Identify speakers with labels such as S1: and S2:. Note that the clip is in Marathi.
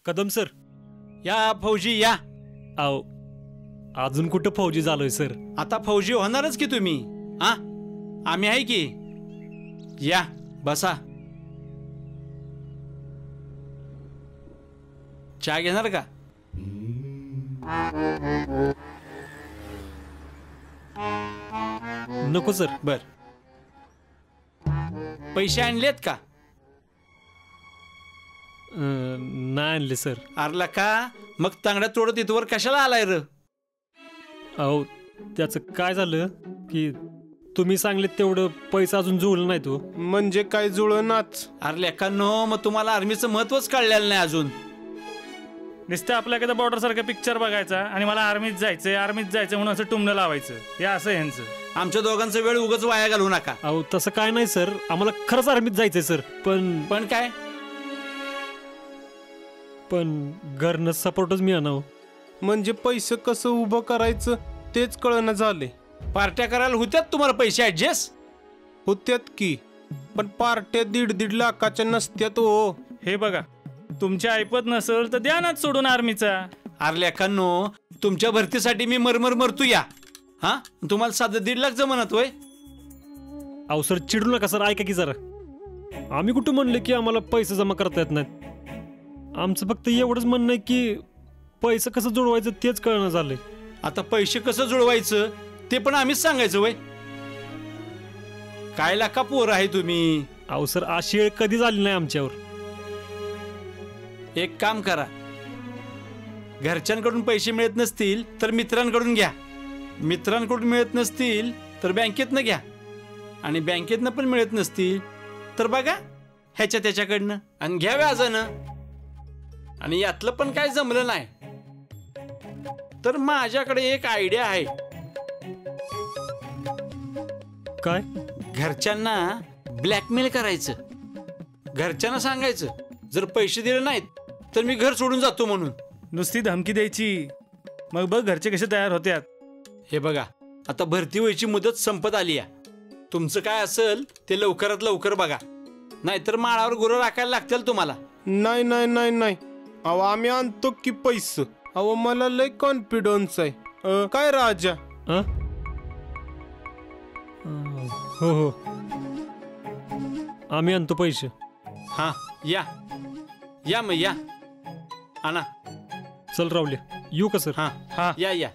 S1: कदम सर.
S2: या फौजी या.
S1: अहो अजून कुठं फौजी झालोय सर.
S2: आता फौजी होणारच की तुम्ही. हा आम्ही आहे की. या बसा. चहा घेणार का?
S1: नको सर.
S2: बर. पैसे आणलेत का?
S1: नाही आणले सर.
S2: आरला का मग तांगड्या तोडत इथवर कशाला आलाय र?
S1: अहो त्याचं काय झालं की तुम्ही सांगले तेवढं पैसा अजून जुळलं नाही तो.
S3: म्हणजे काय जुळनाच?
S2: अरे लेकांनो, मग तुम्हाला आर्मीचं महत्वच कळलेलं नाही अजून.
S4: नुसतं आपल्या एखादा बॉर्डर सारखा पिक्चर बघायचा आणि मला आर्मीत जायचं म्हणून असं टुमणं लावायचं. हे असं ह्यांचं.
S2: आमच्या दोघांचा वेळ उगाच वाया घालवू नका.
S1: अहो तसं काय नाही सर, आम्हाला खरंच आर्मीत जायचंय सर.
S2: पण काय?
S1: पण घरनं सपोर्टच मिळाना.
S3: म्हणजे पैसे कसं उभं करायचं तेच कळणं झाले.
S2: पार्ट्या करायला होत्यात तुम्हाला पैसे ऍडजस्ट?
S3: होत्यात की, पण पार्ट्या 1.5 लाखाच्या नसत्यात हो.
S4: हे बघा, तुमच्या ऐपत नसेल तर द्या ना सोडून आर्मीचा.
S2: अरे लेकांनो, तुमच्या भरतीसाठी मी मरतो या. हा तुम्हाला साधं 1.5 लाख जमत होय?
S1: अहो सर चिडू नका सर, ऐका की जरा. आम्ही कुठं म्हणले की आम्हाला पैसे जमा करता येत नाहीत. आमचं फक्त एवढंच म्हणणं आहे की पैसे कसं जुळवायचं तेच कळणं झालंय.
S2: आता पैसे कसं जुळवायचं ते पण आम्हीच सांगायचं वय? काय लाका पोर आहे तुम्ही?
S1: अहो सर अशी वेळ कधी झाली नाही आमच्यावर.
S2: एक काम करा, घरच्यांकडून पैसे मिळत नसतील तर मित्रांकडून घ्या. मित्रांकडून मिळत नसतील तर बँकेतनं घ्या. आणि बँकेतनं पण मिळत नसतील तर बघा ह्याच्या त्याच्याकडनं आणि घ्या व्याजानं. आणि यातलं पण काय जमलं नाही तर माझ्याकडे एक आयडिया आहे.
S1: काय?
S2: घरच्यांना ब्लॅकमेल करायचं. घरच्यांना सांगायचं जर पैसे दिले नाहीत तर मी घर सोडून जातो म्हणून.
S4: नुसती धमकी द्यायची, मग बघ घरचे कसे तयार होत्यात.
S2: हे बघा, आता भरती व्हायची मुदत संपत आली आहे. तुमचं काय असेल ते लवकरात लवकर बघा, नाहीतर माळावर गुरं राखायला लागतील तुम्हाला.
S3: नाही नाही नाही नाही, अहो आम्ही आणतो की पैसे. अहो मला लय कॉन्फिडन्स आहे. काय राजा?
S1: हो हो, आम्ही आणतो पैसे.
S2: हा या या मग या. आणा.
S1: चल रावले, येऊ का सर?
S2: हा
S4: हा
S2: या या.